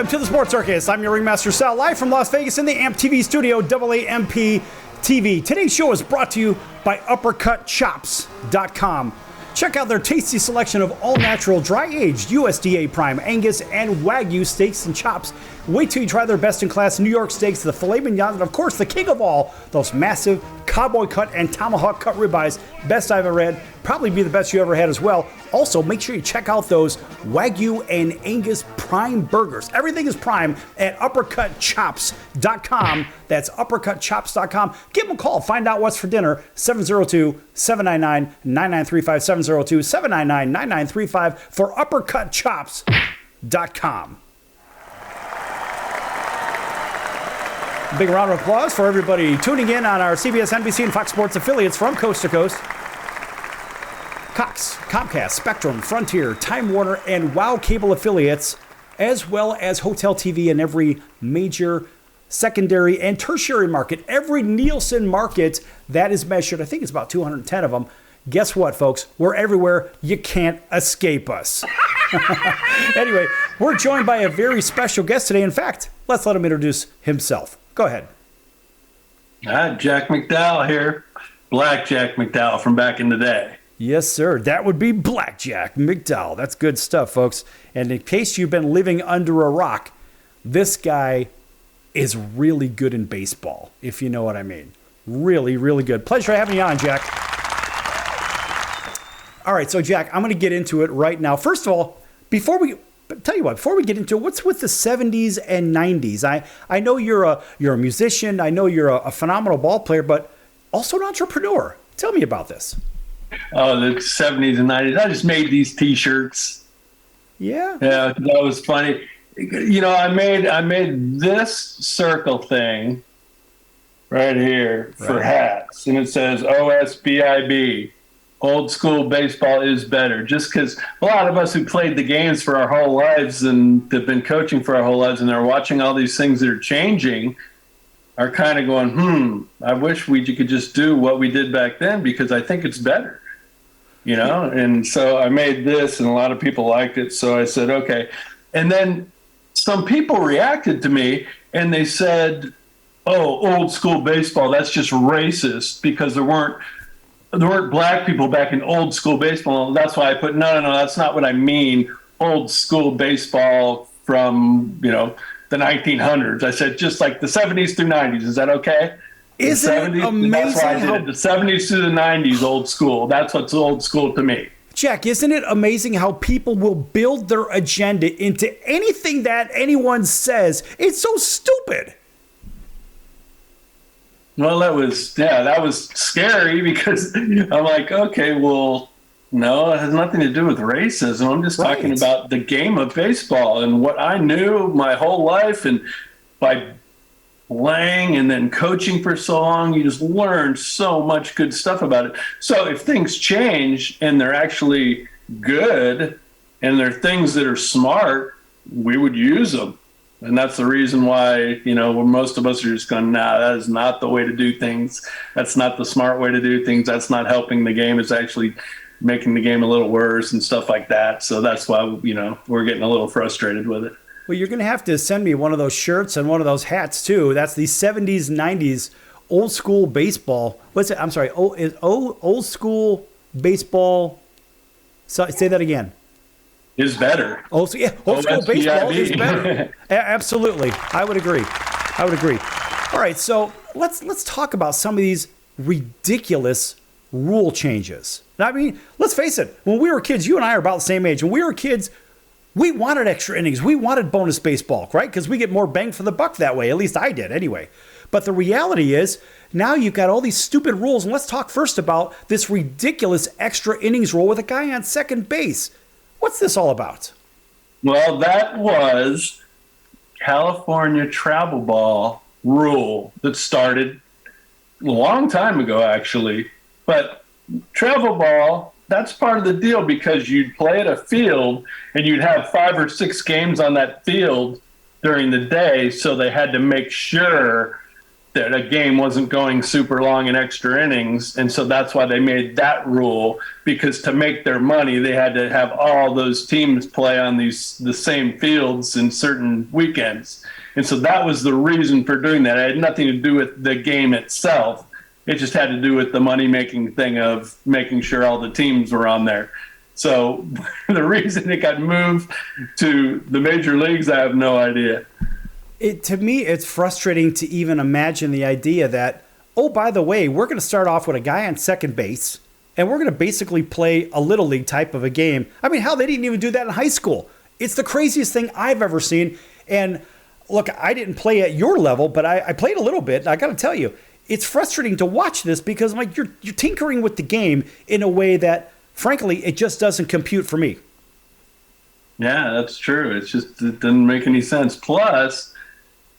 Welcome to the Sports Circus. I'm your Ringmaster Sal, live from Las Vegas in the AMP TV studio, AAMP TV. Today's show is brought to you by UppercutChops.com. Check out their tasty selection of all-natural, dry-aged USDA Prime Angus and Wagyu steaks and chops. Wait till you try their best-in-class New York steaks, the filet mignon, and of course, the king of all, those massive cowboy cut and tomahawk cut ribeyes. Best I've ever had. Probably be the best you ever had as well. Also, make sure you check out those Wagyu and Angus Prime burgers. Everything is Prime at UppercutChops.com. That's UppercutChops.com. Give them a call. Find out what's for dinner. 702-799-9935. 702-799-9935 for UppercutChops.com. Big round of applause for everybody tuning in on our CBS, NBC, and Fox Sports affiliates from coast to coast. Cox, Comcast, Spectrum, Frontier, Time Warner, and WOW Cable affiliates, as well as Hotel TV in every major secondary and tertiary market. Every Nielsen market that is measured, I think it's about 210 of them. Guess what, folks? We're everywhere. You can't escape us. Anyway, we're joined by a very special guest today. In fact, let's let him introduce himself. Go ahead. Jack McDowell here. Black Jack McDowell from back in the day. Yes, sir. That would be Black Jack McDowell. That's good stuff, folks. And in case you've been living under a rock, this guy is really good in baseball, if you know what I mean. Really, really good. Pleasure having you on, Jack. All right, so Jack, I'm going to get into it right now. First of all, before we get into it, what's with the 70s and 90s? I know you're a musician. I know you're a phenomenal ball player, but also an entrepreneur. Tell me about this. Oh, the 70s and 90s. I just made these T-shirts. Yeah. Yeah, that was funny. You know, I made this circle thing right here for hats, and it says OSBIB. Old school baseball is better. Just because a lot of us who played the games for our whole lives and have been coaching for our whole lives and they're watching all these things that are changing are kind of going, I wish we could just do what we did back then because I think it's better, you know? And so I made this and a lot of people liked it. So I said, okay. And then some people reacted to me and they said, oh, old school baseball, that's just racist because there weren't black people back in old school baseball. That's why I put, no, that's not what I mean. Old school baseball from, the 1900s. I said just like the 70s through 90s. Is that okay? Isn't it amazing? That's why I did it. The 70s through the 90s, old school. That's what's old school to me. Jack, isn't it amazing how people will build their agenda into anything that anyone says? It's so stupid. Well, that was scary because I'm like, okay, well, no, it has nothing to do with racism. I'm just talking about the game of baseball and what I knew my whole life. And by playing and then coaching for so long, you just learn so much good stuff about it. So if things change and they're actually good and they're things that are smart, we would use them. And that's the reason why, most of us are just going, that is not the way to do things. That's not the smart way to do things. That's not helping the game. It's actually making the game a little worse and stuff like that. So that's why, we're getting a little frustrated with it. Well, you're going to have to send me one of those shirts and one of those hats, too. That's the 70s, 90s old school baseball. What's it? I'm sorry. Old school baseball. So, say that again. Is better. Old school baseball is better. Absolutely. I would agree. All right, so let's talk about some of these ridiculous rule changes. I mean, let's face it. When we were kids, you and I are about the same age. When we were kids, we wanted extra innings. We wanted bonus baseball, right? Because we get more bang for the buck that way. At least I did anyway. But the reality is, now you've got all these stupid rules. And let's talk first about this ridiculous extra innings rule with a guy on second base. What's this all about? Well, that was California travel ball rule that started a long time ago, actually. But travel ball, that's part of the deal because you'd play at a field and you'd have 5 or 6 games on that field during the day. So they had to make sure that a game wasn't going super long in extra innings. And so that's why they made that rule, because to make their money, they had to have all those teams play on the same fields in certain weekends. And so that was the reason for doing that. It had nothing to do with the game itself. It just had to do with the money-making thing of making sure all the teams were on there. So the reason it got moved to the major leagues, I have no idea. To me, it's frustrating to even imagine the idea that, oh, by the way, we're going to start off with a guy on second base, and we're going to basically play a little league type of a game. I mean, hell, they didn't even do that in high school. It's the craziest thing I've ever seen. And look, I didn't play at your level, but I played a little bit. And I got to tell you, it's frustrating to watch this because like you're tinkering with the game in a way that, frankly, it just doesn't compute for me. Yeah, that's true. It doesn't make any sense. Plus,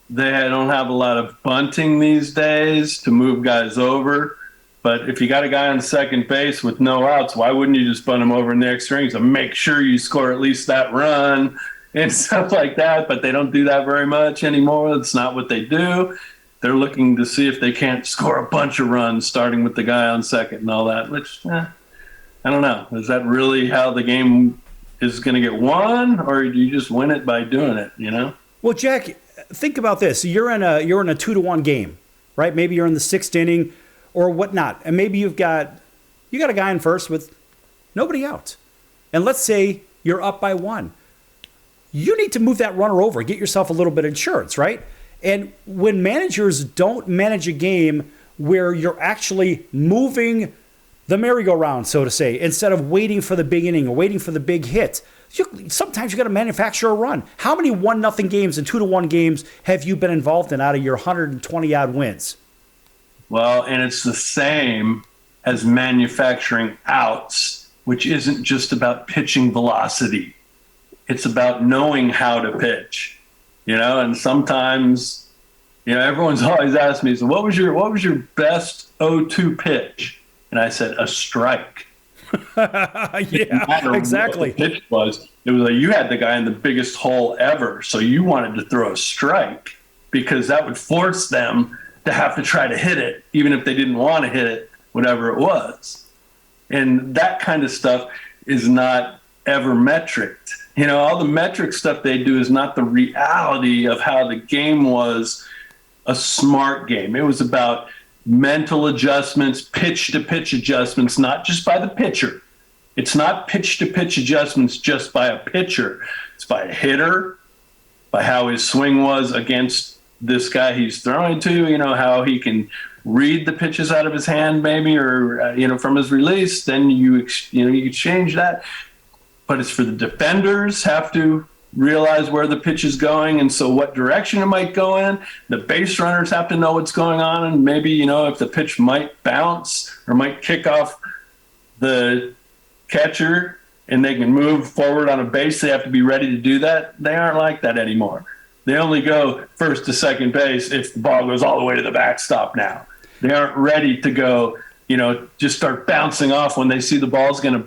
they don't have a lot of bunting these days to move guys over. But if you got a guy on second base with no outs, why wouldn't you just bunt him over in the extra innings and make sure you score at least that run and stuff like that? But they don't do that very much anymore. That's not what they do. They're looking to see if they can't score a bunch of runs, starting with the guy on second and all that, which, I don't know. Is that really how the game is going to get won, or do you just win it by doing it, you know? Well, Jack, think about this. You're in a 2-1 game, right? Maybe you're in the sixth inning or whatnot. And maybe you got a guy in first with nobody out. And let's say you're up by 1. You need to move that runner over, get yourself a little bit of insurance, right? And when managers don't manage a game where you're actually moving the merry-go-round, so to say, instead of waiting for the big inning or waiting for the big hit, sometimes you got to manufacture a run. How many 1-0 games and 2-1 games have you been involved in out of your 120-odd wins? Well, and it's the same as manufacturing outs, which isn't just about pitching velocity. It's about knowing how to pitch, you know. And sometimes, you know, everyone's always asked me, so what was your best 0-2 pitch? And I said, a strike. Yeah, exactly. What the pitch was. It was like you had the guy in the biggest hole ever, so you wanted to throw a strike because that would force them to have to try to hit it, even if they didn't want to hit it, whatever it was. And that kind of stuff is not ever metriced. You know, all the metric stuff they do is not the reality of how the game was a smart game. It was about mental adjustments, pitch-to-pitch adjustments, not just by the pitcher. It's not pitch-to-pitch adjustments just by a pitcher. It's by a hitter, by how his swing was against this guy he's throwing to, you know, how he can read the pitches out of his hand maybe, or, you know, from his release. Then you change that. But it's for the defenders have to realize where the pitch is going and so what direction it might go in. The base runners have to know what's going on, and maybe, you know, if the pitch might bounce or might kick off the catcher and they can move forward on a base, they have to be ready to do that. They aren't like that anymore. They only go first to second base if the ball goes all the way to the backstop now. They aren't ready to go, you know, just start bouncing off when they see the ball's going to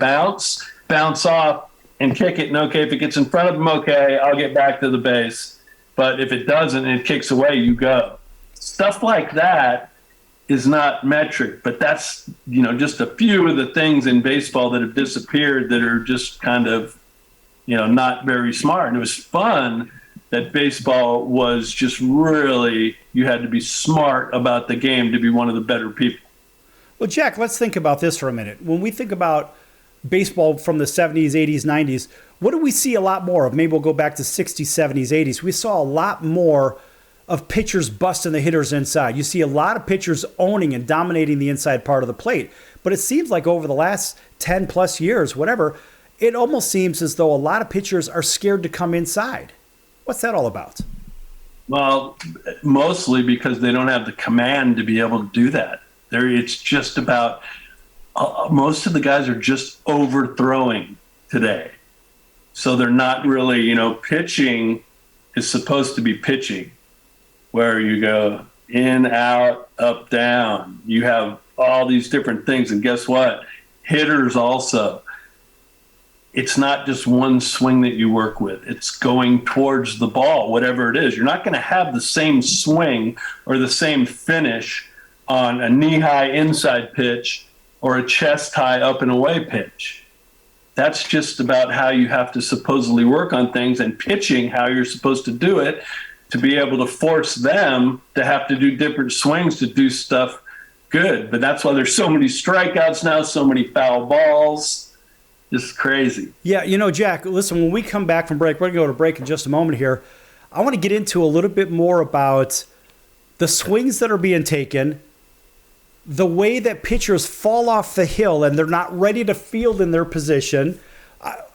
bounce off and kick it. And okay, if it gets in front of them, okay, I'll get back to the base. But if it doesn't and it kicks away, you go. Stuff like that is not metric, but that's, you know, just a few of the things in baseball that have disappeared that are just kind of, you know, not very smart. And it was fun that baseball was just really, you had to be smart about the game to be one of the better people. Well, Jack, let's think about this for a minute. When we think about baseball from the 70s, 80s, 90s, what do we see a lot more of? Maybe we'll go back to 60s, 70s, 80s. We saw a lot more of pitchers busting the hitters inside. You see a lot of pitchers owning and dominating the inside part of the plate. But it seems like over the last 10 plus years, whatever, it almost seems as though a lot of pitchers are scared to come inside. What's that all about? Well, mostly because they don't have the command to be able to do that. It's just about most of the guys are just overthrowing today. So they're not really, you know, pitching is supposed to be pitching, where you go in, out, up, down. You have all these different things. And guess what? Hitters also. it's not just one swing that you work with. It's going towards the ball, whatever it is. You're not going to have the same swing or the same finish on a knee-high inside pitch or a chest-high up and away pitch. That's just about how you have to supposedly work on things, and pitching how you're supposed to do it to be able to force them to have to do different swings to do stuff good. But that's why there's so many strikeouts now, so many foul balls. Just crazy. Yeah, Jack, listen, when we come back from break, we're going to go to break in just a moment here. I want to get into a little bit more about the swings that are being taken, the way that pitchers fall off the hill and they're not ready to field in their position.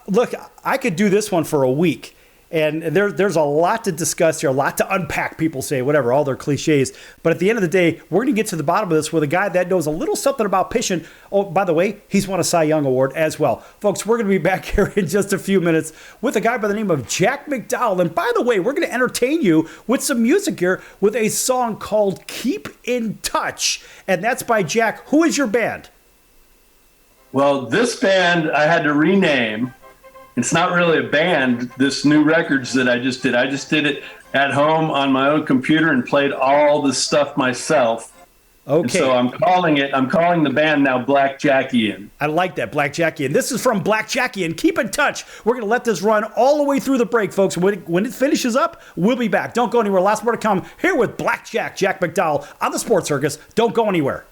Look, I could do this one for a week. And there's a lot to discuss here, a lot to unpack, people say, whatever, all their cliches. But at the end of the day, we're going to get to the bottom of this with a guy that knows a little something about pitching. Oh, by the way, he's won a Cy Young Award as well. Folks, we're going to be back here in just a few minutes with a guy by the name of Jack McDowell. And by the way, we're going to entertain you with some music here with a song called Keep in Touch. And that's by Jack. Who is your band? Well, this band I had to rename. It's not really a band, this new records that I just did. I just did it at home on my own computer and played all the stuff myself. Okay. And so I'm calling the band now Black Jackian. I like that, Black Jackian. This is from Black Jackian. Keep in touch. We're going to let this run all the way through the break, folks. When it finishes up, we'll be back. Don't go anywhere. Lots more to come here with Black Jack McDowell on the Sports Circus. Don't go anywhere.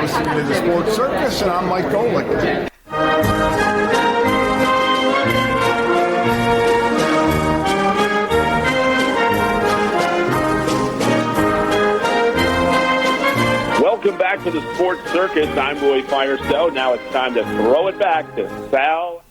listening to the Sports Circus, and I'm Mike Golick. Welcome back to the Sports Circus. I'm Roy Firestone. Now it's time to throw it back to Sal.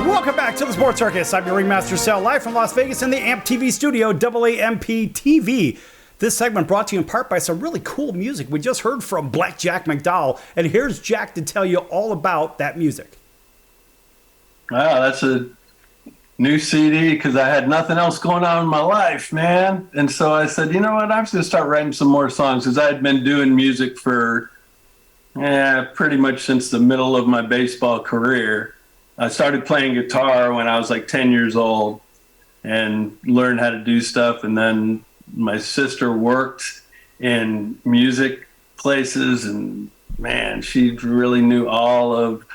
Welcome back to the Sports Circus. I'm your Ringmaster Sal, live from Las Vegas in the AMP TV studio, AAMP TV. This segment brought to you in part by some really cool music. We just heard from Black Jack McDowell, and here's Jack to tell you all about that music. Wow, that's a new CD because I had nothing else going on in my life, man. And so I said, you know what, I'm just going to start writing some more songs because I had been doing music for pretty much since the middle of my baseball career. I started playing guitar when I was like 10 years old and learned how to do stuff. And then my sister worked in music places, and man, she really knew all of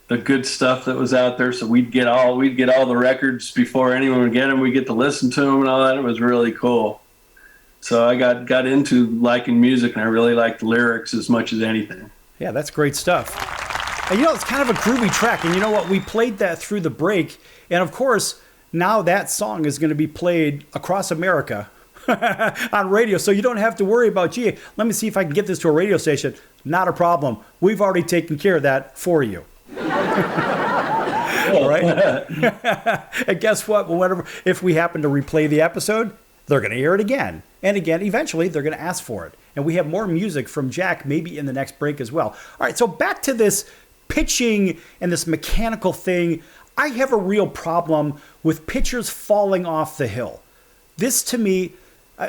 the good stuff that was out there. So we'd get all the records before anyone would get them. We'd get to listen to them and all that. It was really cool. So I got into liking music, and I really liked lyrics as much as anything. Yeah, that's great stuff. And it's kind of a groovy track. And you know what? We played that through the break. And of course, now that song is going to be played across America on radio. So you don't have to worry about, gee, let me see if I can get this to a radio station. Not a problem. We've already taken care of that for you. All right? And guess what? If we happen to replay the episode, they're going to hear it again. And again, eventually, they're going to ask for it. And we have more music from Jack maybe in the next break as well. All right, so back to this pitching and this mechanical thing. I have a real problem with pitchers falling off the hill. This, to me,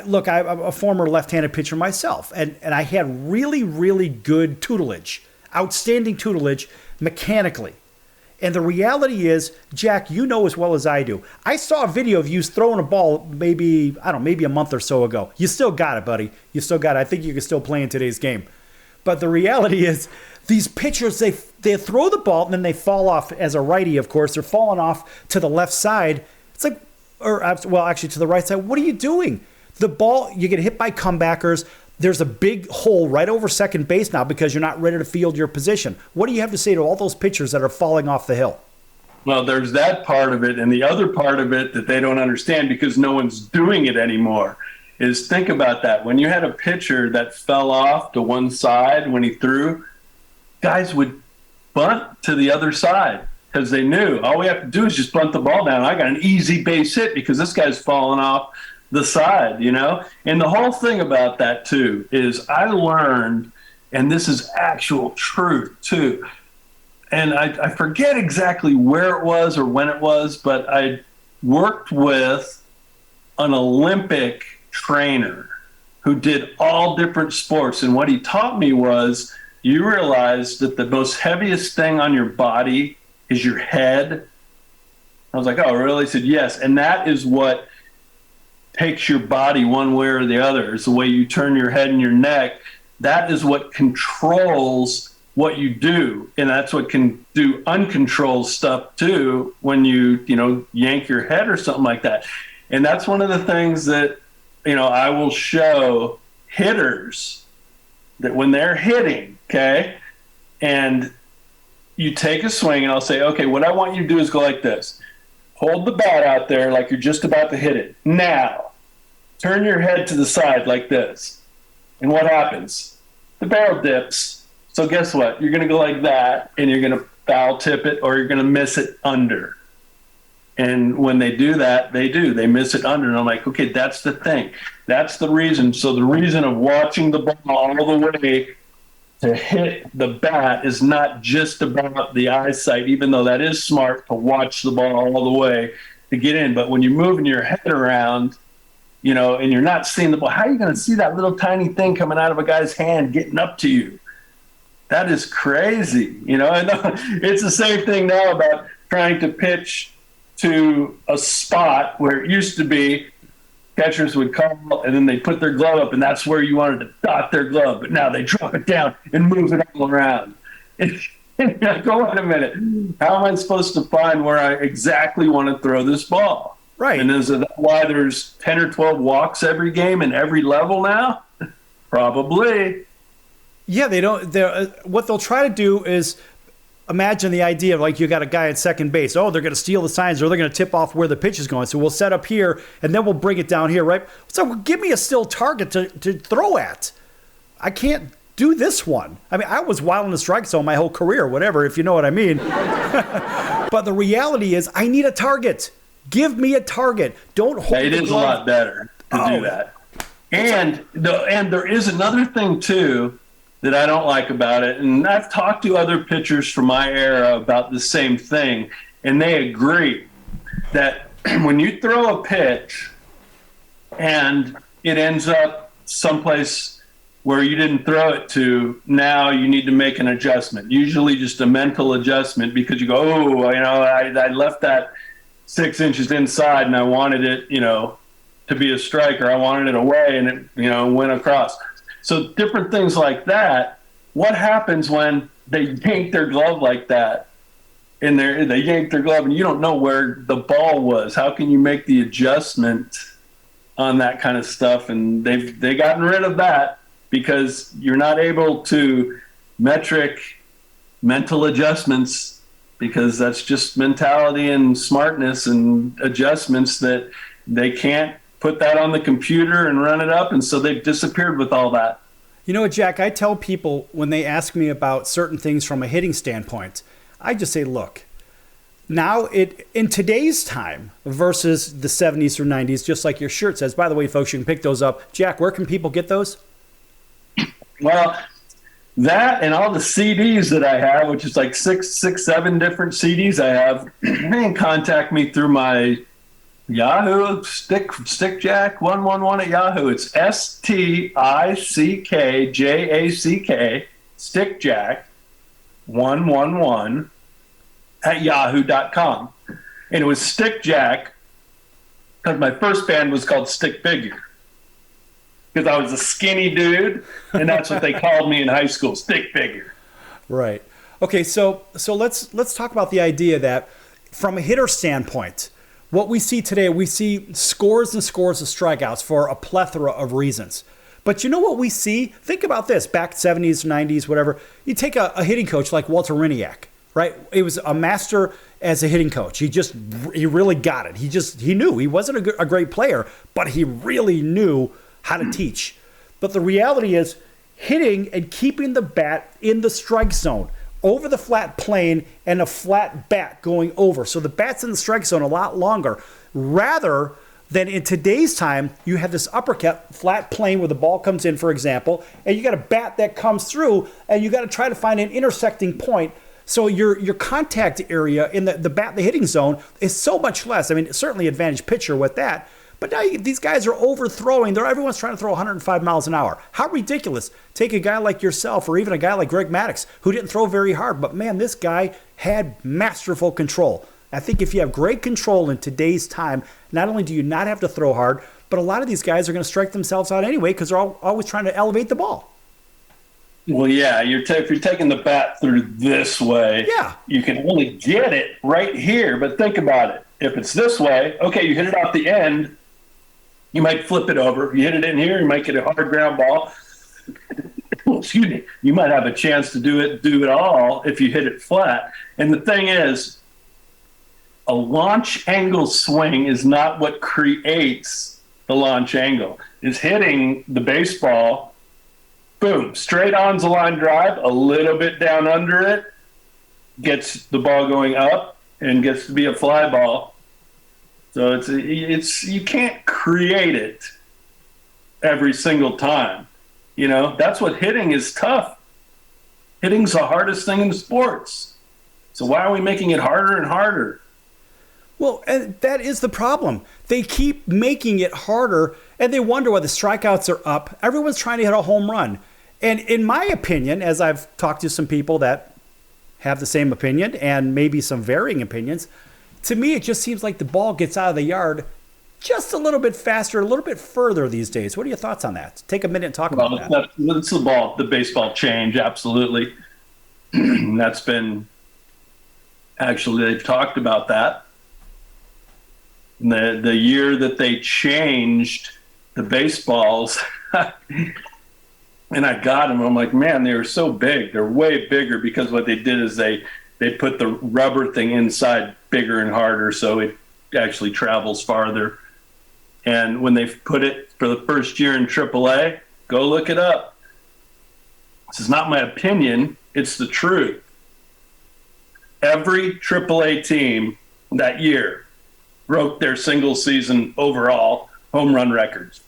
look, I'm a former left-handed pitcher myself, and I had really, really good tutelage, outstanding tutelage mechanically. And the reality is, Jack, you know as well as I do, I saw a video of you throwing a ball maybe a month or so ago. You still got it, buddy. You still got it. I think you can still play in today's game. But the reality is, these pitchers, they throw the ball and then they fall off. As a righty, of course, they're falling off to the left side. It's like, actually to the right side. What are you doing? The ball, you get hit by comebackers. There's a big hole right over second base now because you're not ready to field your position. What do you have to say to all those pitchers that are falling off the hill? Well, there's that part of it. And the other part of it that they don't understand because no one's doing it anymore is, think about that. When you had a pitcher that fell off to one side when he threw, guys would bunt to the other side because they knew all we have to do is just bunt the ball down. I got an easy base hit because this guy's falling off the side, And the whole thing about that, too, is I learned, and this is actual truth, too, and I forget exactly where it was or when it was, but I worked with an Olympic trainer who did all different sports. And what he taught me was, you realize that the most heaviest thing on your body is your head. I was like, oh, really? He said, yes. And that is what takes your body one way or the other. It's the way you turn your head and your neck. That is what controls what you do. And that's what can do uncontrolled stuff too when you yank your head or something like that. And that's one of the things that, I will show hitters that when they're hitting, okay, and you take a swing and I'll say, okay, what I want you to do is go like this. Hold the bat out there like you're just about to hit it. Now, turn your head to the side like this. And what happens? The barrel dips. So guess what? You're going to go like that, and you're going to foul tip it, or you're going to miss it under. And when they do that, they miss it under. And I'm like, okay, that's the thing. That's the reason. So the reason of watching the ball all the way to hit the bat is not just about the eyesight, even though that is smart to watch the ball all the way to get in. But when you're moving your head around, and you're not seeing the ball, how are you going to see that little tiny thing coming out of a guy's hand getting up to you? That is crazy. And it's the same thing now about trying to pitch to a spot where it used to be catchers would call and then they put their glove up and that's where you wanted to dot their glove. But now they drop it down and move it all around. And go, wait a minute. How am I supposed to find where I exactly want to throw this ball? Right. And is that why there's 10 or 12 walks every game and every level now? Probably. Yeah, they don't. What they'll try to do is imagine the idea of like you got a guy at second base. Oh, they're going to steal the signs or they're going to tip off where the pitch is going. So we'll set up here and then we'll bring it down here, right? So give me a still target to throw at. I can't do this one. I mean, I was wild in the strike zone my whole career, whatever, if you know what I mean. But the reality is I need a target. Give me a target. Don't hold it. It is a lot better to do that. And there is another thing, too, that I don't like about it. And I've talked to other pitchers from my era about the same thing, and they agree that when you throw a pitch and it ends up someplace where you didn't throw it to, now you need to make an adjustment, usually just a mental adjustment, because you go, oh, I left that 6 inches inside and I wanted it, to be a strike, or I wanted it away and it, went across. So different things like that. What happens when they yank their glove like that, and they yank their glove and you don't know where the ball was? How can you make the adjustment on that kind of stuff? And they've gotten rid of that because you're not able to metric mental adjustments, because that's just mentality and smartness and adjustments that they can't put that on the computer and run it up. And so they've disappeared with all that. You know what, Jack, I tell people when they ask me about certain things from a hitting standpoint, I just say, look, now in today's time versus the 70s or 90s, just like your shirt says, by the way, folks, you can pick those up. Jack, where can people get those? Well, that and all the CDs that I have, which is like seven different CDs I have, they can contact me through my Yahoo Stickjack 111 at Yahoo. It's STICKJACK Stickjack 111 at yahoo.com. And it was Stickjack because my first band was called Stick Figure, because I was a skinny dude, and that's what they called me in high school, Stick Figure. Right. Okay, so let's talk about the idea that from a hitter standpoint, what we see today, we see scores and scores of strikeouts for a plethora of reasons. But you know what we see? Think about this. Back 70s, 90s, whatever. You take a hitting coach like Walter Riniak, right? He was a master as a hitting coach. He really got it. He knew. He wasn't a great player, but he really knew how to teach. But the reality is hitting and keeping the bat in the strike zone, over the flat plane, and a flat bat going over. So the bat's in the strike zone a lot longer, rather than in today's time, you have this uppercut flat plane where the ball comes in, for example, and you got a bat that comes through, and you got to try to find an intersecting point. So your contact area in the hitting zone is so much less. I mean, certainly advantage pitcher with that. But now these guys are overthrowing. Everyone's trying to throw 105 miles an hour. How ridiculous. Take a guy like yourself or even a guy like Greg Maddux, who didn't throw very hard. But, man, this guy had masterful control. I think if you have great control in today's time, not only do you not have to throw hard, but a lot of these guys are going to strike themselves out anyway because they're always trying to elevate the ball. Well, yeah, if you're taking the bat through this way, you can only get it right here. But think about it. If it's this way, okay, you hit it off the end, you might flip it over. You hit it in here, you might get a hard ground ball. Excuse me. You might have a chance to do it all if you hit it flat. And the thing is, a launch angle swing is not what creates the launch angle. It's hitting the baseball, boom, straight on's a line drive, a little bit down under it, gets the ball going up and gets to be a fly ball. So it's you can't create it every single time. That's what hitting is tough. Hitting's the hardest thing in sports. So why are we making it harder and harder? Well, and that is the problem. They keep making it harder, and they wonder why the strikeouts are up. Everyone's trying to hit a home run. And in my opinion, as I've talked to some people that have the same opinion and maybe some varying opinions, to me it just seems like the ball gets out of the yard just a little bit faster, a little bit further these days. What are your thoughts on that? Take a minute and talk about that. That's the baseball change, absolutely. That's been, actually, they've talked about that. The year that they changed the baseballs, and I got them, I'm like, man, they were so big. They're way bigger because what they did is they they put the rubber thing inside bigger and harder so it actually travels farther. And when they put it for the first year in AAA, go look it up. This is not my opinion, it's the truth. Every AAA team that year broke their single season overall home run records.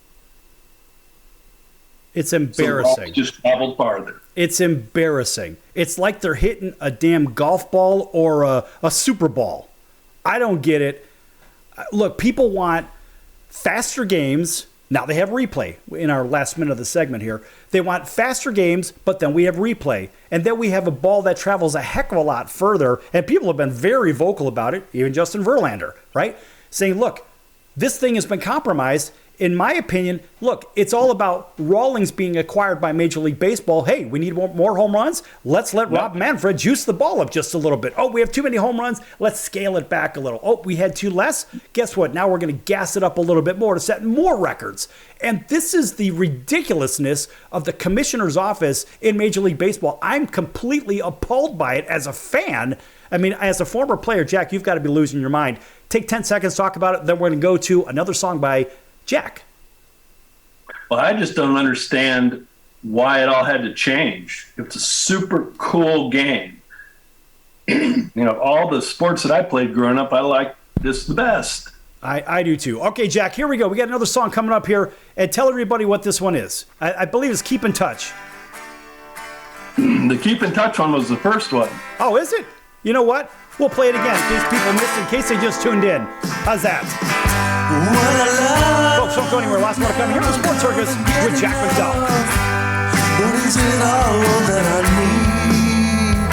It's embarrassing. So just traveled farther. It's embarrassing. It's like they're hitting a damn golf ball or a Super Bowl. I don't get it. Look, people want faster games. Now they have replay in our last minute of the segment here. They want faster games, but then we have replay. And then we have a ball that travels a heck of a lot further. And people have been very vocal about it, even Justin Verlander, right? Saying, look, this thing has been compromised. In my opinion, look, it's all about Rawlings being acquired by Major League Baseball. Hey, we need more home runs. Let's let Rob Manfred juice the ball up just a little bit. Oh, we have too many home runs. Let's scale it back a little. Oh, we had two less. Guess what? Now we're going to gas it up a little bit more to set more records. And this is the ridiculousness of the commissioner's office in Major League Baseball. I'm completely appalled by it as a fan. I mean, as a former player, Jack, you've got to be losing your mind. Take 10 seconds, talk about it. Then we're going to go to another song by Jack. Well, I just don't understand why it all had to change. It's a super cool game. All the sports that I played growing up, I like this the best. I do too. Okay, Jack, here we go. We got another song coming up here. And tell everybody what this one is. I believe it's Keep in Touch. The Keep in Touch one was the first one. Oh, is it? You know what? We'll play it again in case people missed, in case they just tuned in. How's that? Folks, don't go anywhere. Last one coming here to the Sports Circus with Jack McDowell. But is it all that I need?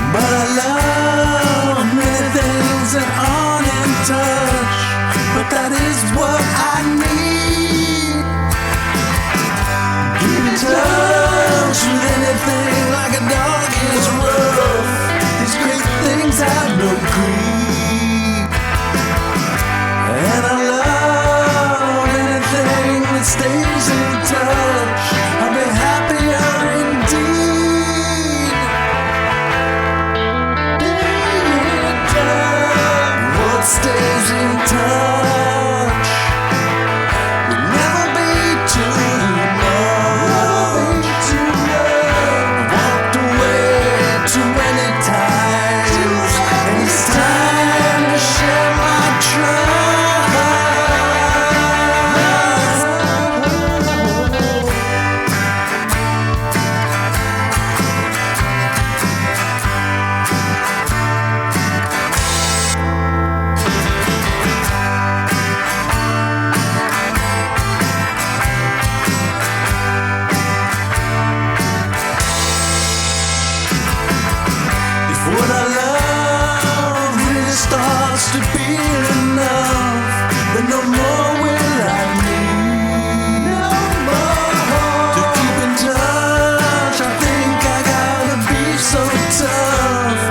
But I love many things that aren't in touch. But that is what I need. Keep in touch with anything like a dog is rough. These great things have no creed. And I love anything that stays in touch. I'll be happier indeed. What stays in touch will never be too much. I walked away too many times, and it's time to share my trust. If what I love really starts to be enough, then no more will I need. No more. To keep in touch, I think I gotta be so tough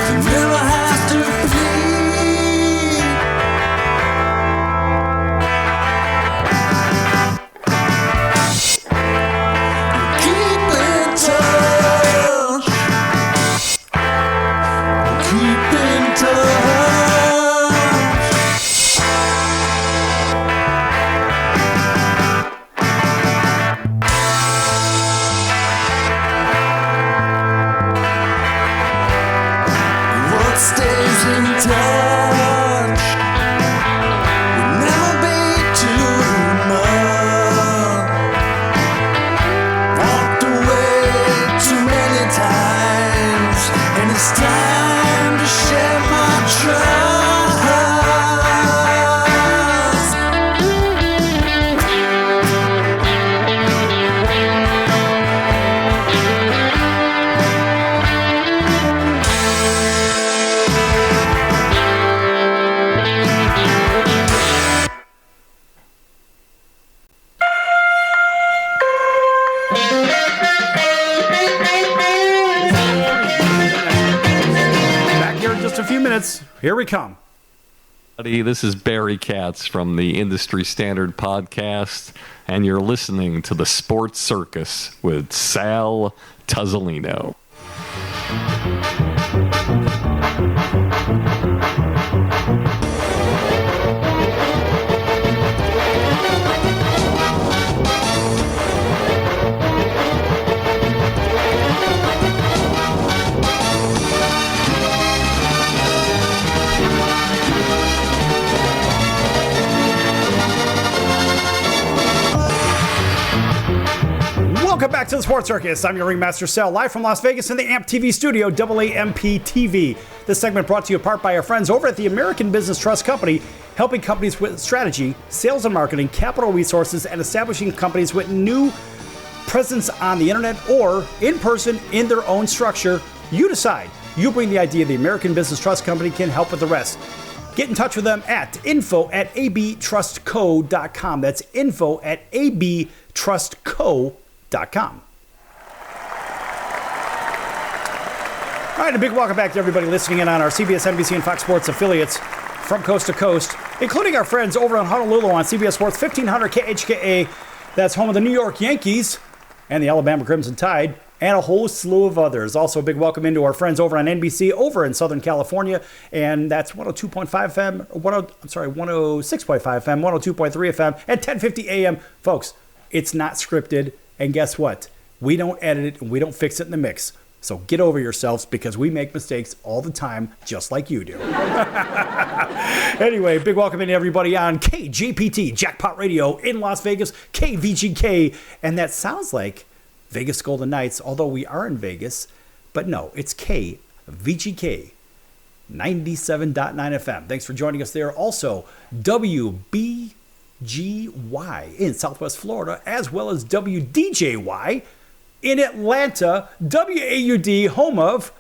to never have to plead. Keep in touch. Keep in touch. What stays in touch will never be too much. Walked away too many times, and it's time to share my trust. Back here in just a few minutes. Here we come. This is Barry Katz from the Industry Standard Podcast, and you're listening to the Sports Circus with Sal Tuzzolino. Welcome back to the Sports Circus. I'm your Ringmaster Sal, live from Las Vegas in the AMP TV studio, AAMP TV. This segment brought to you in part by our friends over at the American Business Trust Company, helping companies with strategy, sales and marketing, capital resources, and establishing companies with new presence on the internet or in person in their own structure. You decide. You bring the idea. The American Business Trust Company can help with the rest. Get in touch with them at info@abtrustco.com. That's info@abtrustco.com. All right, a big welcome back to everybody listening in on our CBS, NBC, and Fox Sports affiliates from coast to coast, including our friends over in Honolulu on CBS Sports 1500 KHKA. That's home of the New York Yankees and the Alabama Crimson Tide, and a whole slew of others. Also, a big welcome into our friends over on NBC over in Southern California, and that's 102.5 FM, 106.5 FM, 102.3 FM, and 1050 AM. Folks, it's not scripted, and guess what? We don't edit it, and we don't fix it in the mix. So get over yourselves, because we make mistakes all the time, just like you do. Anyway, big welcome into everybody on KJPT, Jackpot Radio in Las Vegas, KVGK, and that sounds like Vegas Golden Knights, although we are in Vegas, but no, it's KVGK 97.9 FM. Thanks for joining us there. Also, WBGY in Southwest Florida, as well as WDJY in Atlanta, WAUD, home of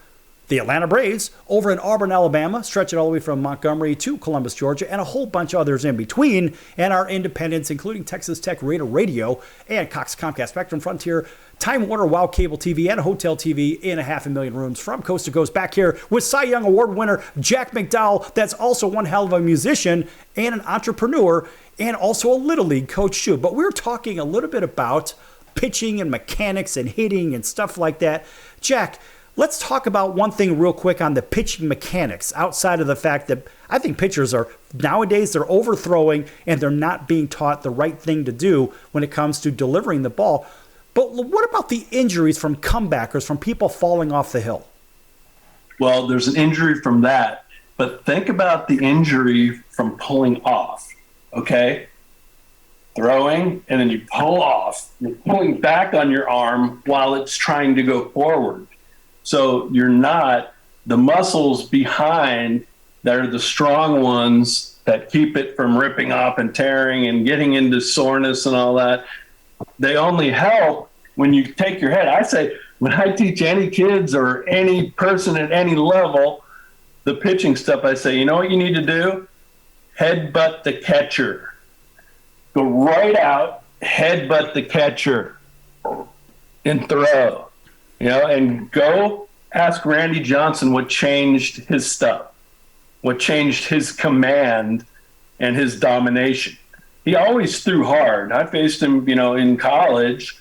the Atlanta Braves, over in Auburn, Alabama, stretching all the way from Montgomery to Columbus, Georgia, and a whole bunch of others in between, and our independents, including Texas Tech Raider Radio and Cox Comcast Spectrum Frontier, Time Warner, Wow Cable TV, and Hotel TV in 500,000 rooms from coast to coast. Back here with Cy Young Award winner Jack McDowell, that's also one hell of a musician and an entrepreneur, and also a Little League coach too. But we're talking a little bit about pitching and mechanics and hitting and stuff like that. Jack, let's talk about one thing real quick on the pitching mechanics, outside of the fact that I think pitchers are, nowadays, they're overthrowing and they're not being taught the right thing to do when it comes to delivering the ball. But what about the injuries from comebackers, from people falling off the hill? Well, there's an injury from that, but think about the injury from pulling off, okay? Throwing, and then you pull off. You're pulling back on your arm while it's trying to go forward. So you're not, the muscles behind that are the strong ones that keep it from ripping off and tearing and getting into soreness and all that. They only help when you take your head. I say, when I teach any kids or any person at any level the pitching stuff, I say, you know what you need to do? Headbutt the catcher. Go right out, headbutt the catcher, and throw. You know, and go ask Randy Johnson what changed his stuff, what changed his command and his domination. He always threw hard. I faced him, you know, in college,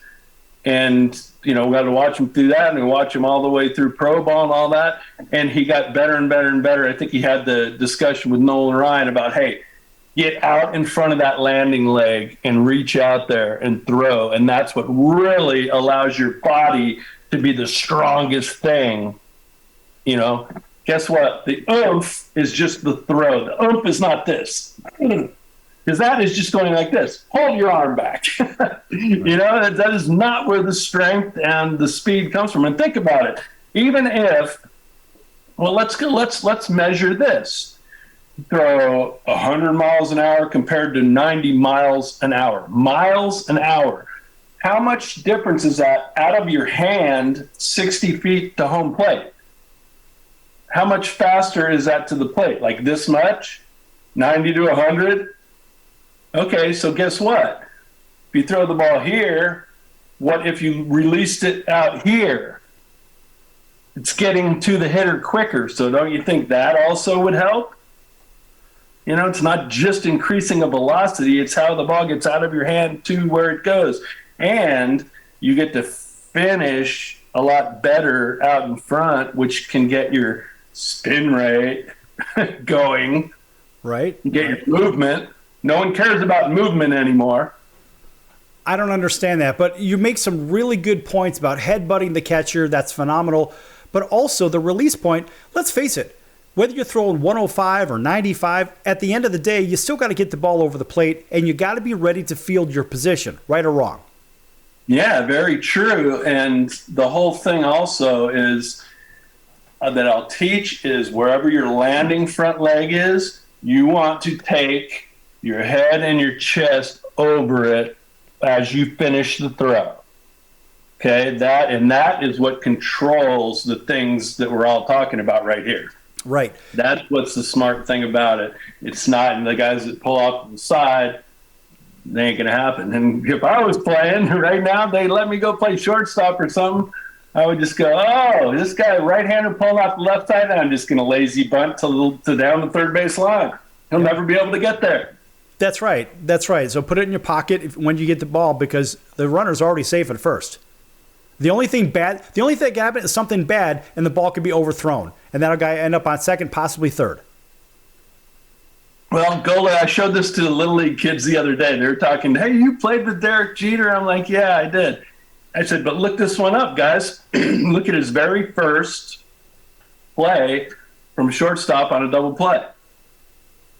and, you know, we got to watch him through that, and we watch him all the way through pro ball and all that, and he got better and better and better. I think he had the discussion with Nolan Ryan about, hey, get out in front of that landing leg and reach out there and throw. And that's what really allows your body to be the strongest thing. You know, guess what? The oomph is just the throw. The oomph is not this. Because that is just going like this. Hold your arm back. You know, that is not where the strength and the speed comes from. And think about it. Even if, well, let's measure this. Throw 100 miles an hour compared to 90 miles an hour. Miles an hour. How much difference is that out of your hand 60 feet to home plate? How much faster is that to the plate? Like this much? 90 to 100? Okay, so guess what? If you throw the ball here, what if you released it out here? It's getting to the hitter quicker. So don't you think that also would help? You know, it's not just increasing a velocity, it's how the ball gets out of your hand to where it goes. And you get to finish a lot better out in front, which can get your spin rate going. Right. Get your movement. No one cares about movement anymore. I don't understand that, but you make some really good points about headbutting the catcher. That's phenomenal. But also the release point, let's face it, whether you're throwing 105 or 95, at the end of the day, you still got to get the ball over the plate, and you got to be ready to field your position, right or wrong. Yeah, very true. And the whole thing also is that I'll teach is wherever your landing front leg is, you want to take your head and your chest over it as you finish the throw. Okay, that is what controls the things that we're all talking about right here. Right. That's what's the smart thing about it. It's not, and the guys that pull off to the side, they ain't gonna happen. And if I was playing right now, they let me go play shortstop or something, I would just go, oh, this guy right-hander pulling off the left side, and I'm just gonna lazy bunt to down the third base line. He'll never be able to get there. That's right. That's right. So put it in your pocket when you get the ball, because the runner's already safe at first. The only thing that can happen is something bad, and the ball could be overthrown, and that'll guy end up on second, possibly third. Well, Gola, I showed this to the Little League kids the other day. They were talking, hey, you played with Derek Jeter? I'm like, yeah, I did. I said, but look this one up, guys. Look at his very first play from shortstop on a double play.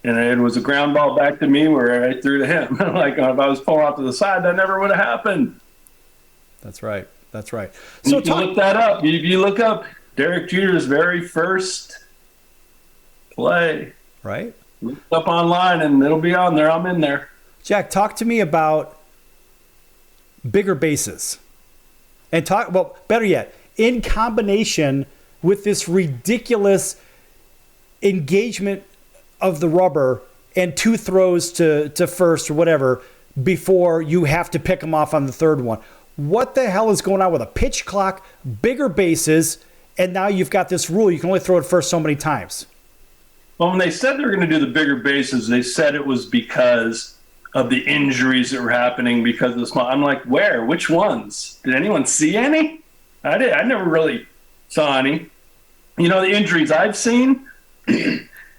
And it was a ground ball back to me where I threw to him. Like, if I was pulling off to the side, that never would have happened. That's right. That's right. So you can look that up. If you look up Derek Jeter's very first play, right? Look it up online, and it'll be on there. I'm in there. Jack, talk to me about bigger bases. And better yet, in combination with this ridiculous engagement of the rubber and 2 throws to first or whatever before you have to pick them off on the third one. What the hell is going on with a pitch clock, bigger bases, and now you've got this rule you can only throw it first so many times? Well, when they said they were going to do the bigger bases, they said it was because of the injuries that were happening because of the small. I'm like, where? Which ones? Did anyone see any? I did. I never really saw any. You know, the injuries I've seen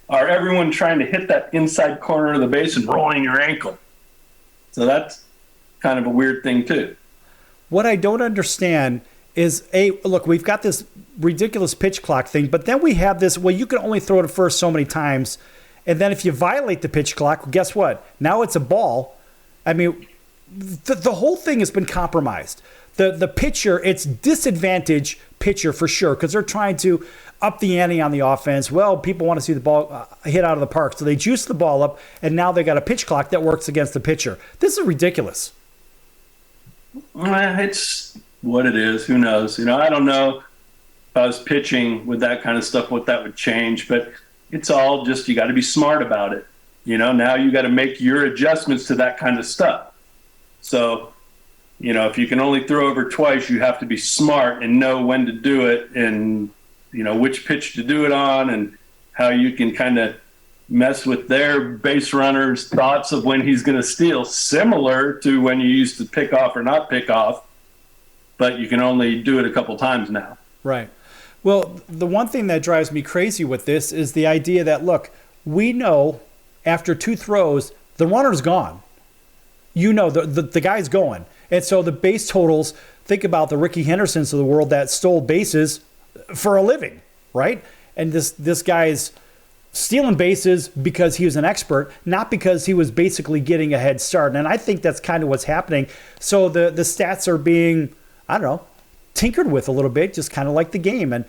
are everyone trying to hit that inside corner of the base and rolling your ankle. So that's kind of a weird thing, too. What I don't understand is, look, we've got this ridiculous pitch clock thing, but then we have this, well, you can only throw it first so many times. And then if you violate the pitch clock, well, guess what? Now it's a ball. I mean, the whole thing has been compromised. The pitcher, it's disadvantage pitcher for sure, because they're trying to up the ante on the offense. Well, people want to see the ball hit out of the park, so they juice the ball up, and now they got a pitch clock that works against the pitcher. This is ridiculous. It's what it is. Who knows? You know, I don't know if I was pitching with that kind of stuff, what that would change, but it's all just, you got to be smart about it. You know, now you got to make your adjustments to that kind of stuff. So, you know, if you can only throw over twice, you have to be smart and know when to do it and, you know, which pitch to do it on and how you can kind of mess with their base runner's thoughts of when he's going to steal, similar to when you used to pick off or not pick off, but you can only do it a couple times now. Right. Well, the one thing that drives me crazy with this is the idea that, look, we know after 2 throws, the runner's gone. You know, the guy's going. And so the base totals, think about the Ricky Hendersons of the world that stole bases for a living, right? And this guy's stealing bases because he was an expert, not because he was basically getting a head start. And I think that's kind of what's happening. So the stats are being, I don't know, tinkered with a little bit, just kind of like the game. And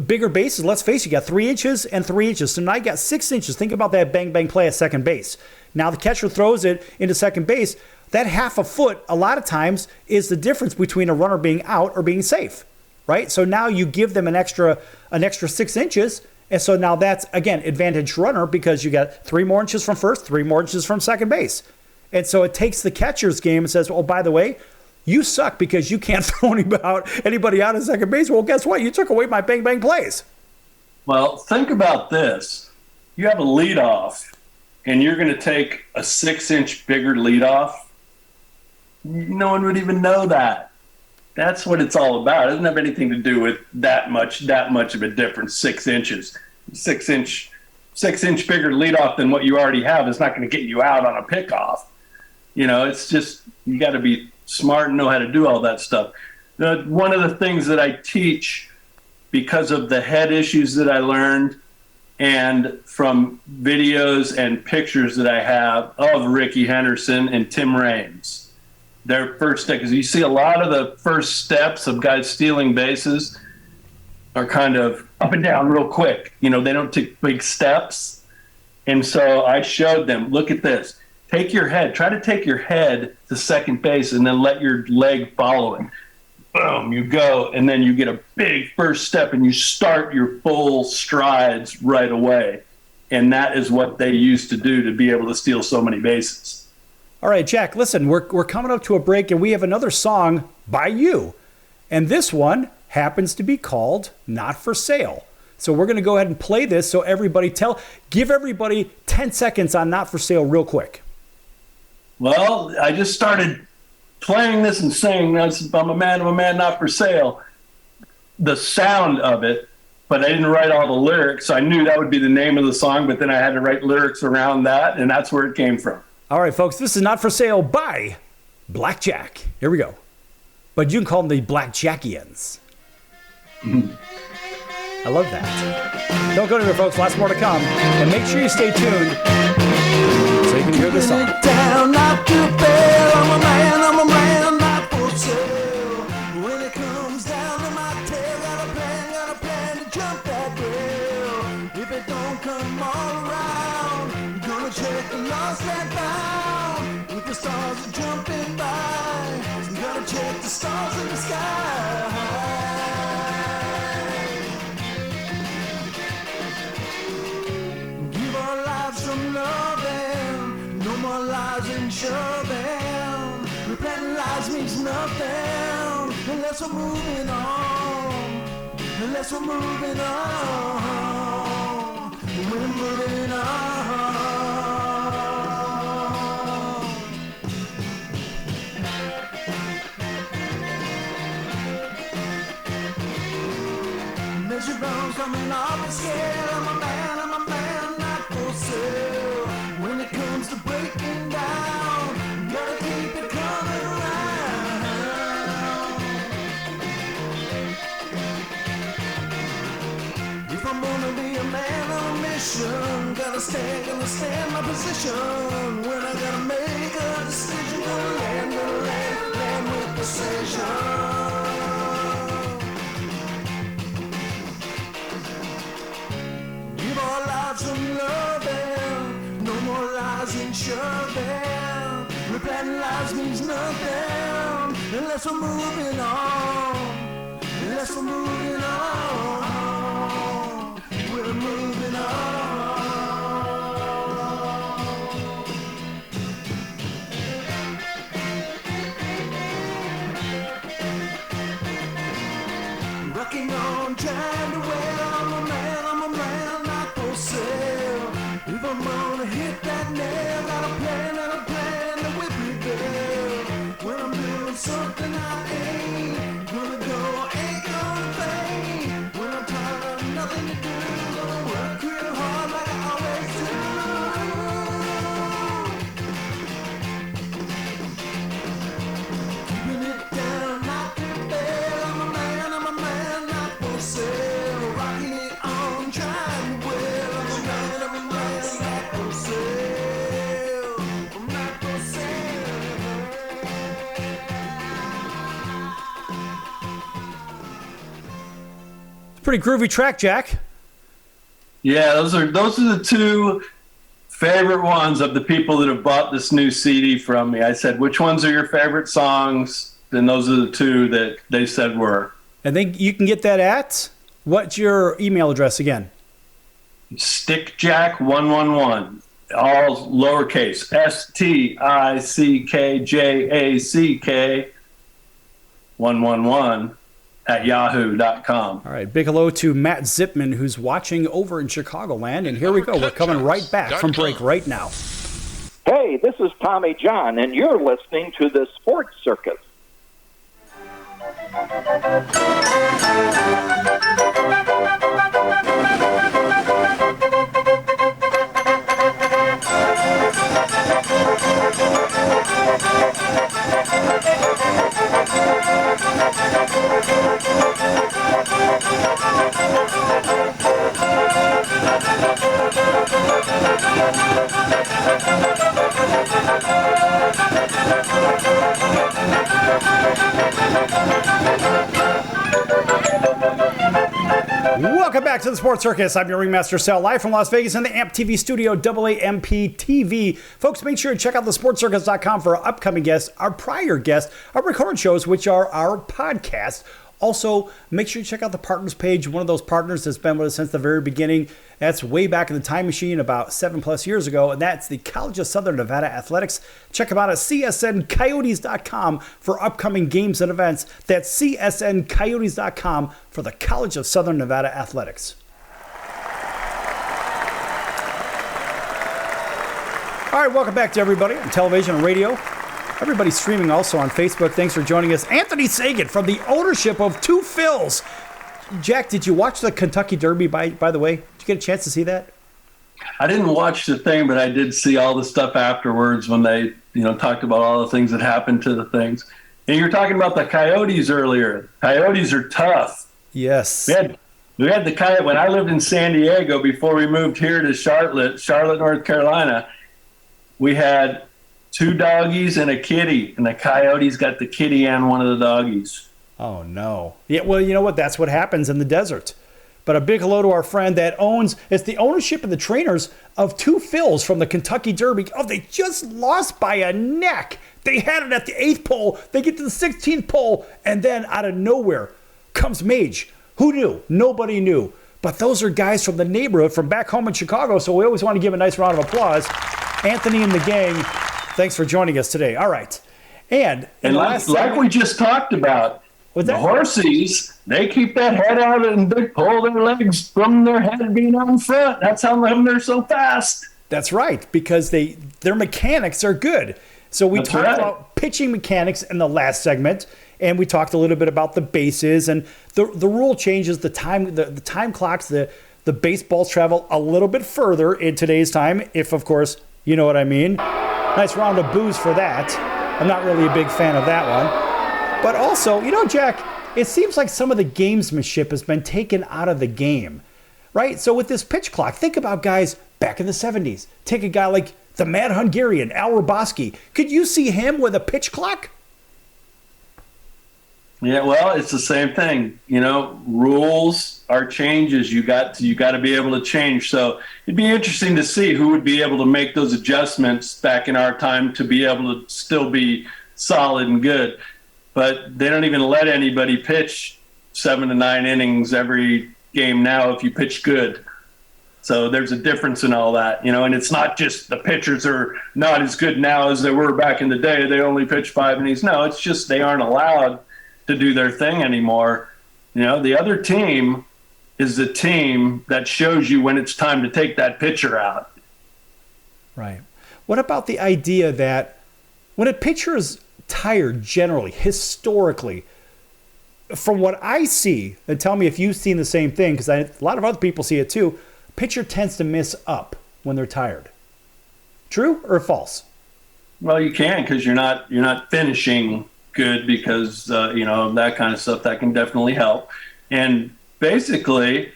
bigger bases, let's face it, you got 3 inches and 3 inches. So now you got 6 inches. Think about that bang, bang play at second base. Now the catcher throws it into second base. That half a foot, a lot of times, is the difference between a runner being out or being safe, right? So now you give them an extra 6 inches. And so now that's, again, advantage runner because you got 3 more inches from first, 3 more inches from second base. And so it takes the catcher's game and says, oh, by the way, you suck because you can't throw anybody out of second base. Well, guess what? You took away my bang, bang plays. Well, think about this. You have a leadoff, and you're going to take a 6-inch bigger leadoff. No one would even know that. That's what it's all about. It doesn't have anything to do with that much of a difference, 6 inches. 6-inch bigger leadoff than what you already have is not going to get you out on a pickoff. You know, it's just, you got to be smart and know how to do all that stuff. One of the things that I teach, because of the head issues that I learned and from videos and pictures that I have of Ricky Henderson and Tim Raines, their first step, because you see a lot of the first steps of guys stealing bases are kind of up and down real quick. You know, they don't take big steps. And so I showed them, look at this. Try to take your head to second base and then let your leg follow it. Boom, you go, and then you get a big first step and you start your full strides right away. And that is what they used to do to be able to steal so many bases. All right, Jack, listen, we're coming up to a break, and we have another song by you. And this one happens to be called Not For Sale. So we're going to go ahead and play this so give everybody 10 seconds on Not For Sale real quick. Well, I just started playing this and saying, I'm a man, not for sale. The sound of it, but I didn't write all the lyrics. So I knew that would be the name of the song, but then I had to write lyrics around that, and that's where it came from. All right, folks, this is Not For Sale by Blackjack. Here we go. But you can call them the Blackjackians. I love that. Don't go anywhere, folks. Lots more to come. And make sure you stay tuned so you can hear this song. Down, not to fail. I'm a man, not for sale. When it comes down to my tail, got a plan to jump that rail. If it don't come all around, I'm gonna check the lost and found. If the stars are jumping by, I'm gonna check the stars in the sky. Give our lives some loving, no more lies and shoving. Repenting lies means nothing unless we're moving on. Unless we're moving on. We're moving on. Measure bones coming off the scale. I'm a man, not for sale. When it comes to breaking down, gotta keep it coming around. If I'm gonna be a man on a mission, gotta stand my position. When I gotta make a decision, gonna land with precision. Give our lives some loving, no more lies and shoving. Repenting lies means nothing unless we're moving on. Unless we're moving on. We're moving on. Rocking on, trying to wear. I'm a man, not for sale. If I'm gonna hit that nail, got a plan to whip me there. When I'm doing something I ain't gonna go, ain't gonna pay. When I'm tired of nothing to do, gonna work real hard like I always do. Keeping it down, not to fail. I'm a man, not for sale. Rocking it on, trying to well. I'm a man, not for sale. I'm not for sale. Pretty groovy track, Jack. Yeah, those are the two favorite ones of the people that have bought this new CD from me. I said, which ones are your favorite songs? And those are the two that they said were. And then you can get that at, what's your email address again? Stickjack111, all lowercase, STICKJACK 111 at yahoo.com. All right, big hello to Matt Zipman, who's watching over in Chicagoland. And here we go. We're coming right back from break right now. Hey, this is Tommy John, and you're listening to the Sports Circus. back to the Sports Circus. I'm your Ringmaster Sal, live from Las Vegas in the AMP TV studio, AAMP TV. Folks, make sure to check out thesportscircus.com for our upcoming guests, our prior guests, our recorded shows, which are our podcasts. Also, make sure you check out the partners page. One of those partners that's been with us since the very beginning. That's way back in the time machine about 7+ years ago, and that's the College of Southern Nevada Athletics. Check them out at csncoyotes.com for upcoming games and events. That's csncoyotes.com for the College of Southern Nevada Athletics. All right, welcome back to everybody on television and radio. Everybody streaming also on Facebook. Thanks for joining us. Anthony Sagan from the ownership of Two Phils. Jack, did you watch the Kentucky Derby, by the way? Did you get a chance to see that? I didn't watch the thing, but I did see all the stuff afterwards when they, talked about all the things that happened to the things. And you were talking about the Coyotes earlier. Coyotes are tough. Yes. We had the Coyote when I lived in San Diego before we moved here to Charlotte, North Carolina. We had 2 doggies and a kitty, and the Coyotes got the kitty and one of the doggies. Oh, no. Yeah, well, you know what? That's what happens in the desert. But a big hello to our friend that it's the ownership and the trainers of Two Phils from the Kentucky Derby. Oh, they just lost by a neck. They had it at the 8th pole. They get to the 16th pole, and then out of nowhere comes Mage. Who knew? Nobody knew. But those are guys from the neighborhood, from back home in Chicago, so we always want to give a nice round of applause. Anthony and the gang, thanks for joining us today. All right. And like we just talked about, what's the that? Horsies, they keep that head out and they pull their legs from their head being on front. That's how they're so fast. That's right, because their mechanics are good. So we talked about pitching mechanics in the last segment, and we talked a little bit about the bases and the rule changes, the time clocks, the baseballs travel a little bit further in today's time, if, of course, you know what I mean. Nice round of boos for that. I'm not really a big fan of that one. But also, Jack, it seems like some of the gamesmanship has been taken out of the game, right? So with this pitch clock, think about guys back in the 70s. Take a guy like the Mad Hungarian, Al Roboski. Could you see him with a pitch clock? Yeah, well, it's the same thing. Rules are changes. You got to be able to change. So it'd be interesting to see who would be able to make those adjustments back in our time to be able to still be solid and good. But they don't even let anybody pitch 7 to 9 innings every game now if you pitch good. So there's a difference in all that, and it's not just the pitchers are not as good now as they were back in the day. They only pitch 5 innings. No, it's just they aren't allowed to do their thing anymore. The other team is the team that shows you when it's time to take that pitcher out. Right. What about the idea that when a pitcher is tired, generally, historically, from what I see, and tell me if you've seen the same thing, because a lot of other people see it too, pitcher tends to miss up when they're tired. True or false? Well, you can, because you're not finishing good, because that kind of stuff that can definitely help. And basically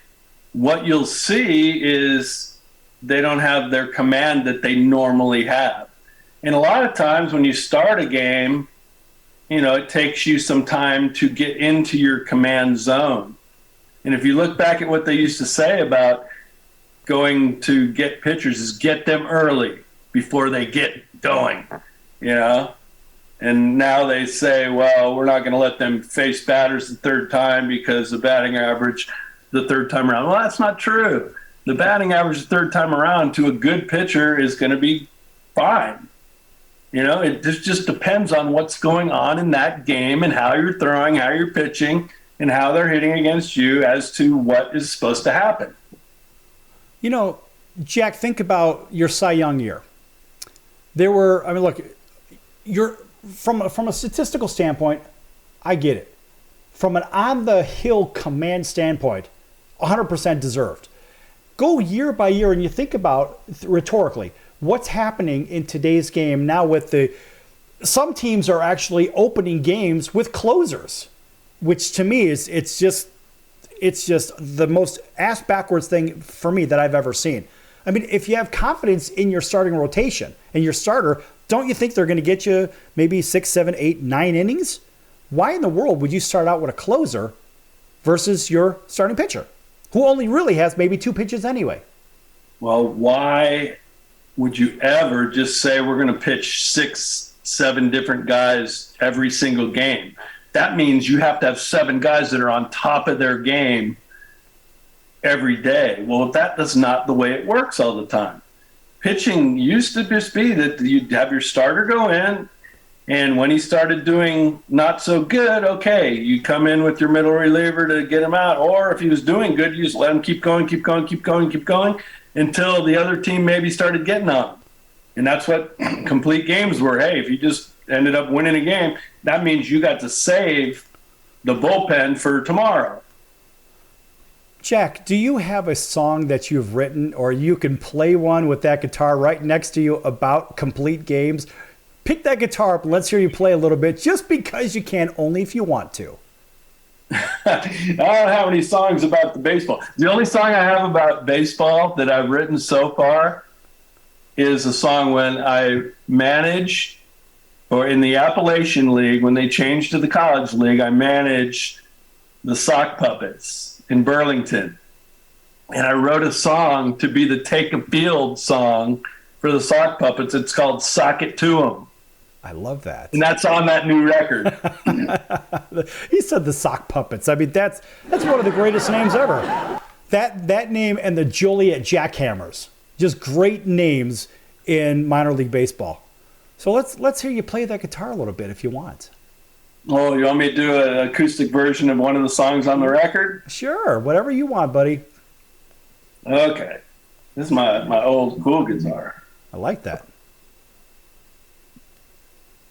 what you'll see is they don't have their command that they normally have. And a lot of times when you start a game, it takes you some time to get into your command zone. And if you look back at what they used to say about going to get pitchers, is get them early before they get going, And now they say, well, we're not going to let them face batters the third time because the batting average the third time around. Well, that's not true. The batting average the third time around to a good pitcher is going to be fine. It just depends on what's going on in that game and how you're throwing, how you're pitching, and how they're hitting against you as to what is supposed to happen. Jack, think about your Cy Young year. Look, you're from a statistical standpoint, I get it. From an on-the-hill command standpoint, 100% deserved. Go year by year and you think about, rhetorically, what's happening in today's game now with some teams are actually opening games with closers, which to me it's just the most ass-backwards thing for me that I've ever seen. I mean, if you have confidence in your starting rotation and your starter, don't you think they're going to get you maybe 6, 7, 8, 9 innings? Why in the world would you start out with a closer versus your starting pitcher? who only really has maybe 2 pitches anyway. Well, why would you ever just say we're going to pitch 6, 7 different guys every single game? That means you have to have 7 guys that are on top of their game every day. Well, that's not the way it works all the time. Pitching used to just be that you'd have your starter go in, and when he started doing not so good, okay, you come in with your middle reliever to get him out. Or if he was doing good, you just let him keep going until the other team maybe started getting on him. And that's what complete games were. Hey, if you just ended up winning a game, that means you got to save the bullpen for tomorrow. Jack, do you have a song that you've written, or you can play one with that guitar right next to you about complete games? Pick that guitar up and let's hear you play a little bit, just because you can, only if you want to. I don't have any songs about the baseball. The only song I have about baseball that I've written so far is a song when I managed, or in the Appalachian League, when they changed to the college league, I managed the sock puppets in Burlington. And I wrote a song to be the Take a Field song for the sock puppets. It's called Sock It To 'Em. I love that. And that's on that new record. He said the sock puppets. I mean, that's one of the greatest names ever. That name and the Joliet Jackhammers, just great names in minor league baseball. So let's hear you play that guitar a little bit if you want. Oh, you want me to do an acoustic version of one of the songs on the record? Sure, whatever you want, buddy. Okay. This is my old cool guitar. I like that.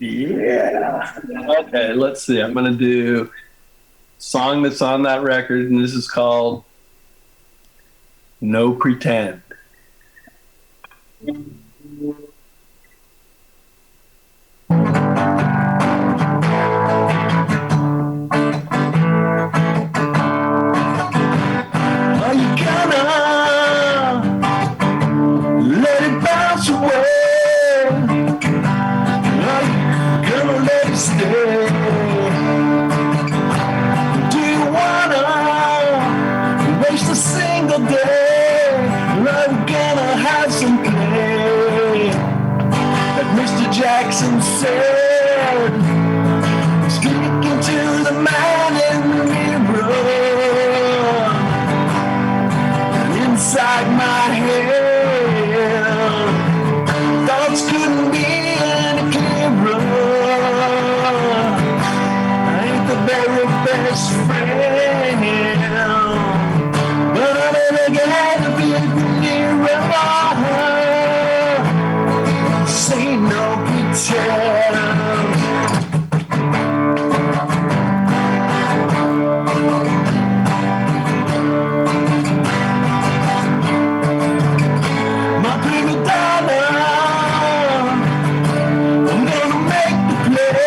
Yeah. Okay, let's see. I'm going to do a song that's on that record, and this is called No Pretend. Are you gonna let it bounce away? Are you gonna let it stay? Do you wanna waste a single day? Are we gonna have some play? Like Mr. Jackson said, speaking to the man in the mirror, inside my head, thoughts couldn't be any clearer. I ain't the very best friend, but I'm never gonna be nearer. Say no pretend. My prima donna, I'm gonna make the play,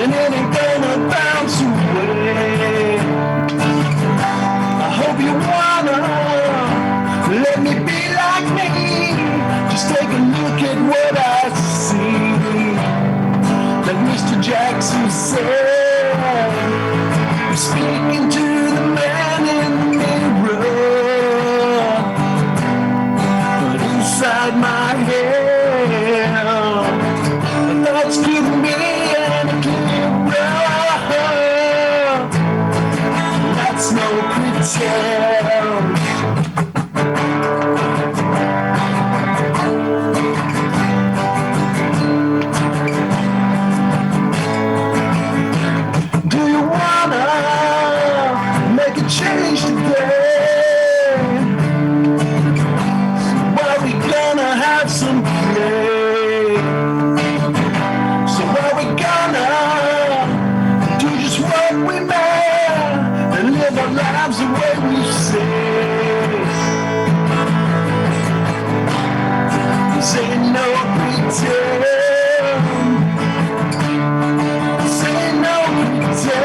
and it ain't gonna bounce away. I hope you wanna let me be like me. Just take a look at what I see. Like Mr. Jackson said, I'm speaking to the man in the mirror, but inside my head, my thoughts couldn't be any clearer. That's no pretend. Do you wanna make a change today? Well, we gonna have some play. So are we gonna do just what we may and live our lives the way we say? Say no pretend. Say no pretend.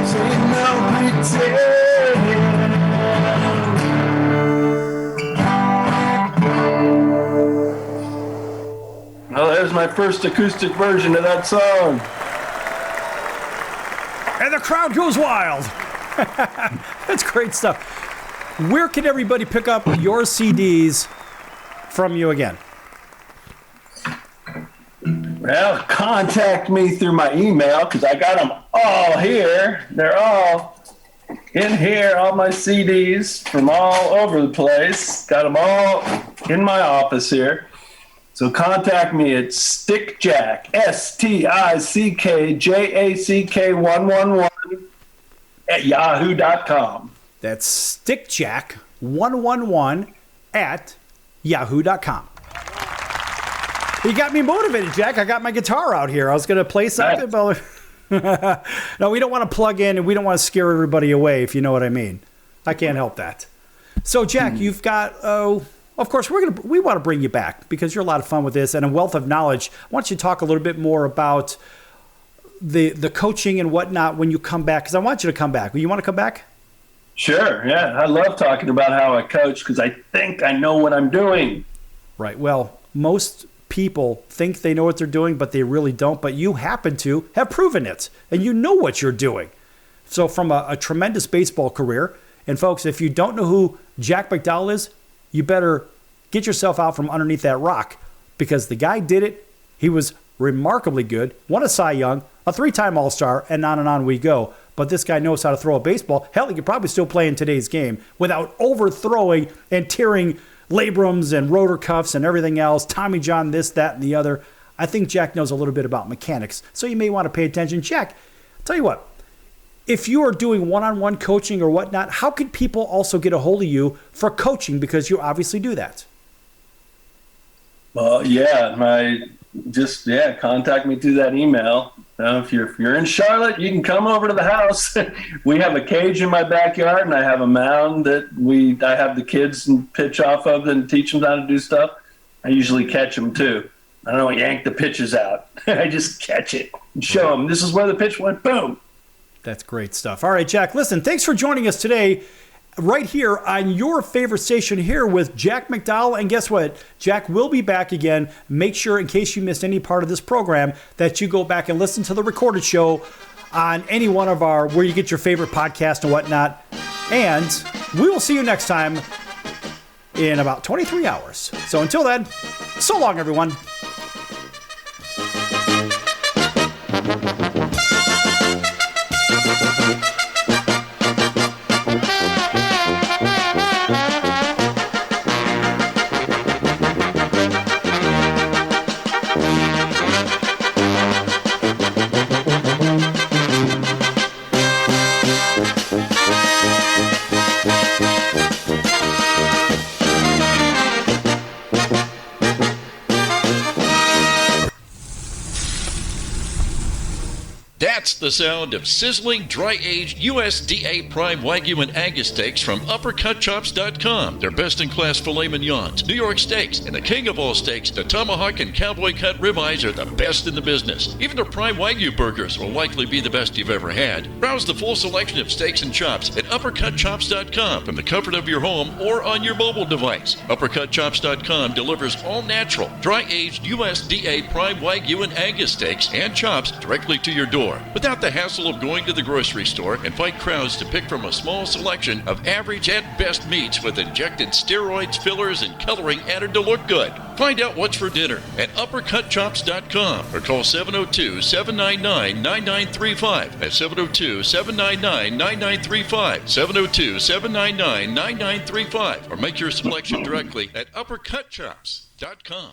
Say no pretend. Well, there's my first acoustic version of that song. And crowd goes wild. That's great stuff. Where can everybody pick up your CDs from you again? Well, contact me through my email because I got them all here. They're all in here, all my CDs from all over the place. Got them all in my office here. So contact me at stickjack, STICKJACK111 at yahoo.com. That's stickjack111 at yahoo.com. You got me motivated, Jack. I got my guitar out here. I was going to play something, but no, we don't want to plug in and we don't want to scare everybody away, if you know what I mean. I can't help that. So, Jack, you've got, of course, we want to bring you back because you're a lot of fun with this and a wealth of knowledge. I want you to talk a little bit more about the coaching and whatnot when you come back, because I want you to come back. You want to come back? Sure, yeah. I love talking about how I coach because I think I know what I'm doing. Right. Well, most people think they know what they're doing, but they really don't. But you happen to have proven it, and you know what you're doing. So from a tremendous baseball career, and folks, if you don't know who Jack McDowell is, you better get yourself out from underneath that rock because the guy did it. He was remarkably good, won a Cy Young, a 3-time All-Star, and on we go. But this guy knows how to throw a baseball. Hell, he could probably still play in today's game without overthrowing and tearing labrums and rotor cuffs and everything else, Tommy John, this, that, and the other. I think Jack knows a little bit about mechanics, so you may want to pay attention. Jack, I'll tell you what, if you are doing one-on-one coaching or whatnot, how could people also get a hold of you for coaching, because you obviously do that? Well, yeah, contact me through that email. If you're in Charlotte, you can come over to the house. We have a cage in my backyard, and I have a mound that I have the kids and pitch off of and teach them how to do stuff. I usually catch them too. I don't yank the pitches out. I just catch it and show them this is where the pitch went. Boom. That's great stuff. All right, Jack, listen, thanks for joining us today right here on your favorite station here with Jack McDowell. And guess what? Jack will be back again. Make sure, in case you missed any part of this program, that you go back and listen to the recorded show on any one of where you get your favorite podcast and whatnot. And we will see you next time in about 23 hours. So until then, so long, everyone. That's the sound of sizzling, dry-aged USDA Prime Wagyu and Angus steaks from UppercutChops.com. Their best-in-class filet mignons, New York steaks, and the king of all steaks, the tomahawk and cowboy cut ribeyes are the best in the business. Even their Prime Wagyu burgers will likely be the best you've ever had. Browse the full selection of steaks and chops at UppercutChops.com from the comfort of your home or on your mobile device. UppercutChops.com delivers all-natural, dry-aged USDA Prime Wagyu and Angus steaks and chops directly to your door, without the hassle of going to the grocery store and fight crowds to pick from a small selection of average at best meats with injected steroids, fillers, and coloring added to look good. Find out what's for dinner at UppercutChops.com or call 702-799-9935. That's 702-799-9935. 702-799-9935. Or make your selection directly at UppercutChops.com.